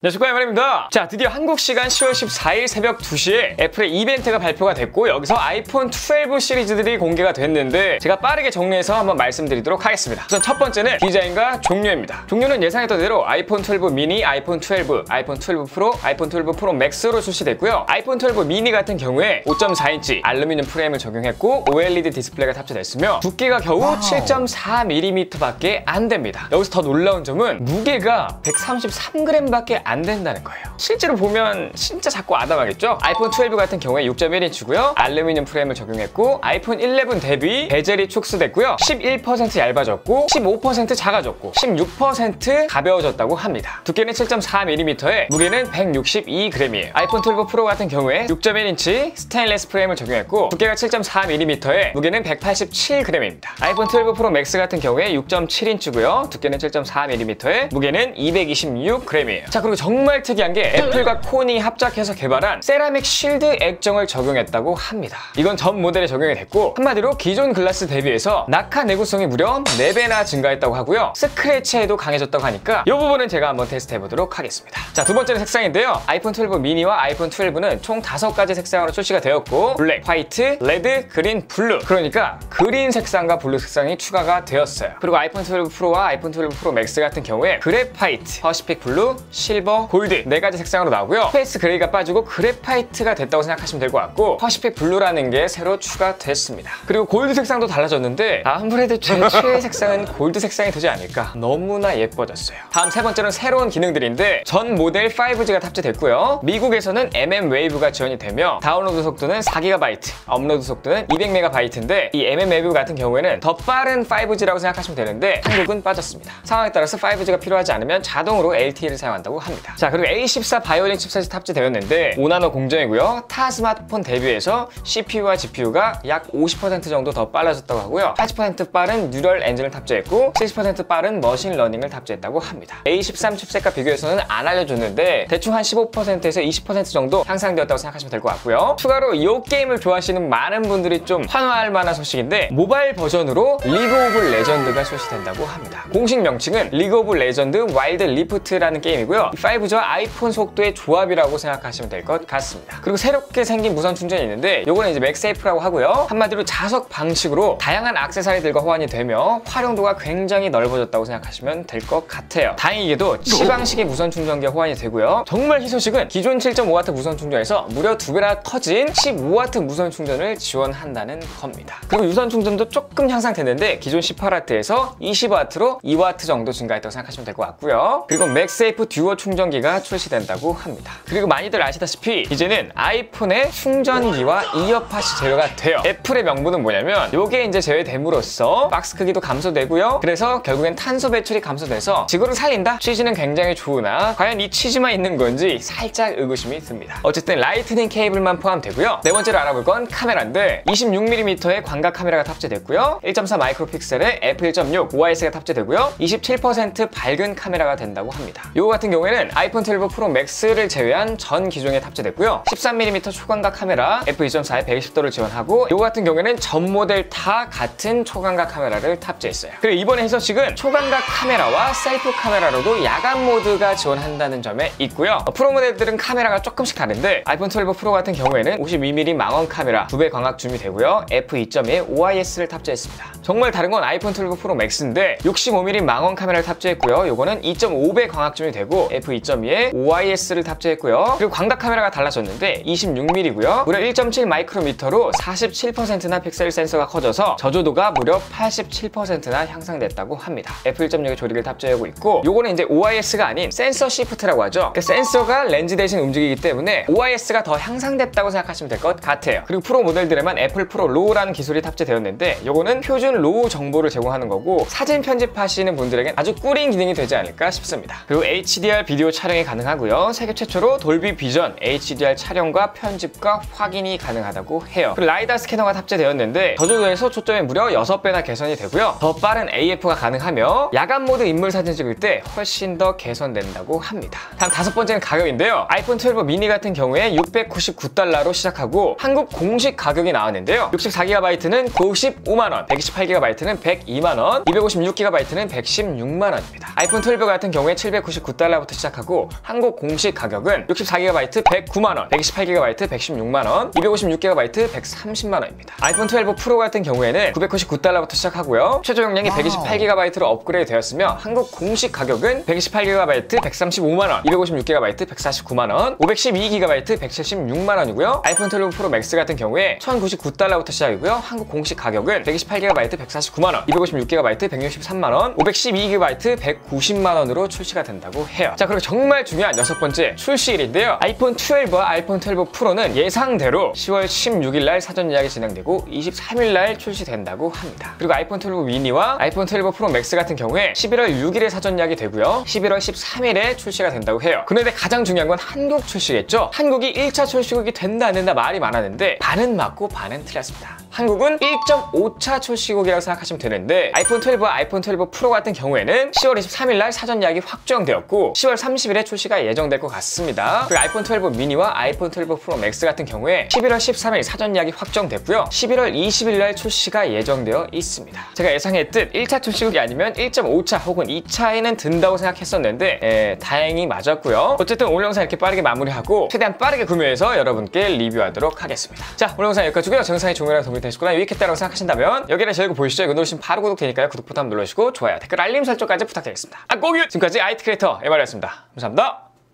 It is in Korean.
네, 축하해말입니다. 자, 드디어 한국 시간 10월 14일 새벽 2시에 애플의 이벤트가 발표가 됐고 여기서 아이폰 12 시리즈들이 공개가 됐는데 제가 빠르게 정리해서 한번 말씀드리도록 하겠습니다. 우선 첫 번째는 디자인과 종류입니다. 종류는 예상했던 대로 아이폰 12 미니, 아이폰 12, 아이폰 12 프로, 아이폰 12 프로 맥스로 출시됐고요. 아이폰 12 미니 같은 경우에 5.4인치 알루미늄 프레임을 적용했고 OLED 디스플레이가 탑재됐으며 두께가 겨우 7.4mm 밖에 안 됩니다. 여기서 더 놀라운 점은 무게가 133g 밖에 안 된다는 거예요. 실제로 보면 진짜 작고 아담하겠죠? 아이폰 12 같은 경우에 6.1인치고요. 알루미늄 프레임을 적용했고 아이폰 11 대비 베젤이 축소됐고요. 11% 얇아졌고 15% 작아졌고 16% 가벼워졌다고 합니다. 두께는 7.4mm에 무게는 162g이에요. 아이폰 12 프로 같은 경우에 6.1인치 스테인리스 프레임을 적용했고 두께가 7.4mm에 무게는 187g입니다. 아이폰 12 프로 맥스 같은 경우에 6.7인치고요. 두께는 7.4mm에 무게는 226g이에요. 자, 그리고 정말 특이한 게 애플과 코니 합작해서 개발한 세라믹 쉴드 액정을 적용했다고 합니다. 이건 전 모델에 적용이 됐고 한마디로 기존 글라스 대비해서 낙하 내구성이 무려 4배나 증가했다고 하고요. 스크래치에도 강해졌다고 하니까 이 부분은 제가 한번 테스트해보도록 하겠습니다. 자, 두 번째는 색상인데요. 아이폰 12 미니와 아이폰 12는 총 5가지 색상으로 출시가 되었고 블랙, 화이트, 레드, 그린, 블루, 그러니까 그린 색상과 블루 색상이 추가가 되었어요. 그리고 아이폰 12 프로와 아이폰 12 프로 맥스 같은 경우에 그래파이트, 퍼시픽 블루, 실버, 골드 4가지 색상으로 나오고요. 스페이스 그레이가 빠지고 그래파이트가 됐다고 생각하시면 될 것 같고 퍼시픽 블루라는 게 새로 추가됐습니다. 그리고 골드 색상도 달라졌는데 아무래도 제 최애 색상은 골드 색상이 되지 않을까. 너무나 예뻐졌어요. 다음 세 번째는 새로운 기능들인데 전 모델 5G가 탑재됐고요. 미국에서는 mmWave가 지원이 되며 다운로드 속도는 4GB, 업로드 속도는 200MB인데 이 mmWave 같은 경우에는 더 빠른 5G라고 생각하시면 되는데 한국은 빠졌습니다. 상황에 따라서 5G가 필요하지 않으면 자동으로 LTE를 사용한다고 합니다. 자, 그리고 A14 바이오린 칩셋이 탑재되었는데 5나노 공정이고요. 타 스마트폰 대비해서 CPU와 GPU가 약 50% 정도 더 빨라졌다고 하고요. 80% 빠른 뉴럴 엔진을 탑재했고 70% 빠른 머신러닝을 탑재했다고 합니다. A13 칩셋과 비교해서는 안 알려줬는데 대충 한 15%에서 20% 정도 향상되었다고 생각하시면 될 것 같고요. 추가로 이 게임을 좋아하시는 많은 분들이 좀 환호할 만한 소식인데 모바일 버전으로 리그 오브 레전드가 출시된다고 합니다. 공식 명칭은 리그 오브 레전드 와일드 리프트라는 게임이고요. 5G와 아이폰 속도의 조합이라고 생각하시면 될 것 같습니다. 그리고 새롭게 생긴 무선 충전이 있는데 요거는 이제 맥세이프라고 하고요. 한마디로 자석 방식으로 다양한 액세서리들과 호환이 되며 활용도가 굉장히 넓어졌다고 생각하시면 될 것 같아요. 다행히도 치방식의 무선 충전기와 호환이 되고요. 정말 희소식은 기존 7.5W 무선 충전에서 무려 2배나 커진 15W 무선 충전을 지원한다는 겁니다. 그리고 유선 충전도 조금 향상됐는데 기존 18W에서 20W로 2W 정도 증가했다고 생각하시면 될 것 같고요. 그리고 맥세이프 듀오 충전기가 출시된다고 합니다. 그리고 많이들 아시다시피 이제는 아이폰에 충전기와 이어팟이 제외가 돼요. 애플의 명분은 뭐냐면 요게 이제 제외됨으로써 박스 크기도 감소되고요. 그래서 결국엔 탄소 배출이 감소돼서 지구를 살린다? 취지는 굉장히 좋으나 과연 이 취지만 있는 건지 살짝 의구심이 듭니다. 어쨌든 라이트닝 케이블만 포함되고요. 네 번째로 알아볼 건 카메라인데 26mm의 광각 카메라가 탑재됐고요. 1.4 마이크로픽셀의 f1.6 OIS가 탑재되고요. 27% 밝은 카메라가 된다고 합니다. 요거 같은 경우에는 아이폰 12 프로 맥스를 제외한 전 기종에 탑재됐고요. 13mm 초광각 카메라 f2.4에 120도를 지원하고 요거 같은 경우에는 전 모델 다 같은 초광각 카메라를 탑재했어요. 그리고 이번에 희소식은 초광각 카메라와 셀프 카메라로도 야간 모드가 지원한다는 점에 있고요. 프로 모델들은 카메라가 조금씩 다른데 아이폰 12 프로 같은 경우에는 52mm 망원 카메라 2배 광각 줌이 되고요. f2.2 OIS를 탑재했습니다. 정말 다른 건 아이폰 12 프로 맥스인데 65mm 망원 카메라를 탑재했고요. 요거는 2.5배 광각 줌이 되고 f2.2에 OIS를 탑재했고요. 그리고 광각 카메라가 달라졌는데 26mm고요. 무려 1.7 마이크로미터로 47%나 픽셀 센서가 커져서 저조도가 무려 87%나 향상됐다고 합니다. f1.6의 조리를 탑재하고 있고 요거는 이제 OIS가 아닌 센서 시프트라고 하죠. 그러니까 센서가 렌즈 대신 움직이기 때문에 OIS가 더 향상됐다고 생각하시면 될 것 같아요. 그리고 프로 모델들에만 애플 프로 로우라는 기술이 탑재되었는데 요거는 표준 로우 정보를 제공하는 거고 사진 편집하시는 분들에겐 아주 꿀인 기능이 되지 않을까 싶습니다. 그리고 HDR 비디오 촬영이 가능하고요. 세계 최초로 돌비 비전 HDR 촬영과 편집과 확인이 가능하다고 해요. 그리고 라이다 스캐너가 탑재되었는데 저조도에서 초점이 무려 6배나 개선이 되고요. 더 빠른 AF가 가능하며 야간 모드 인물 사진 찍을 때 훨씬 더 개선된다고 합니다. 다음 다섯 번째는 가격인데요. 아이폰 12 미니 같은 경우에 699달러로 시작하고 한국 공식 가격이 나왔는데요. 64GB는 95만원, 128GB는 102만원, 256GB는 116만원입니다. 아이폰 12 같은 경우에 799달러부터 시작하고 한국 한국 공식 가격은 64GB 109만원, 128GB 116만원, 256GB 130만원입니다. 아이폰 12 프로 같은 경우에는 999달러부터 시작하고요. 최저 용량이 128GB로 업그레이드 되었으며 한국 공식 가격은 128GB 135만원, 256GB 149만원, 512GB 176만원이고요. 아이폰 12 프로 맥스 같은 경우에 1099달러부터 시작이고요. 한국 공식 가격은 128GB 149만원, 256GB 163만원, 512GB 190만원으로 출시가 된다고 해요. 자, 그리고 정말 중요한 6번째 출시일인데요. 아이폰 12와 아이폰 12 프로는 예상대로 10월 16일날 사전 예약이 진행되고 23일날 출시된다고 합니다. 그리고 아이폰 12 미니와 아이폰 12 프로 맥스 같은 경우에 11월 6일에 사전 예약이 되고요. 11월 13일에 출시가 된다고 해요. 그런데 가장 중요한 건 한국 출시겠죠? 한국이 1차 출시국이 된다 안 된다 말이 많았는데 반은 맞고 반은 틀렸습니다. 한국은 1.5차 출시국이라고 생각하시면 되는데 아이폰 12와 아이폰 12 프로 같은 경우에는 10월 23일날 사전 예약이 확정되었고 10월 30일에 출시가 예정될 것 같습니다. 그리고 아이폰 12 미니와 아이폰 12 프로 맥스 같은 경우에 11월 13일 사전 예약이 확정됐고요. 11월 20일날 출시가 예정되어 있습니다. 제가 예상했듯 1차 출시국이 아니면 1.5차 혹은 2차에는 든다고 생각했었는데 다행히 맞았고요. 어쨌든 오늘 영상 이렇게 빠르게 마무리하고 최대한 빠르게 구매해서 여러분께 리뷰하도록 하겠습니다. 자, 오늘 영상 여기까지고요. 정상의 종료랑 도움이 되셨거나 유익했다고 생각하신다면 여기를 재고 보시죠. 이거 누르시면 바로 구독 되니까요. 구독 버튼 눌러주시고 좋아요, 댓글, 알림 설정까지 부탁드리겠습니다. 꼭유! 지금까지 IT 크리에이터 에바리였습니다. 감사합니다.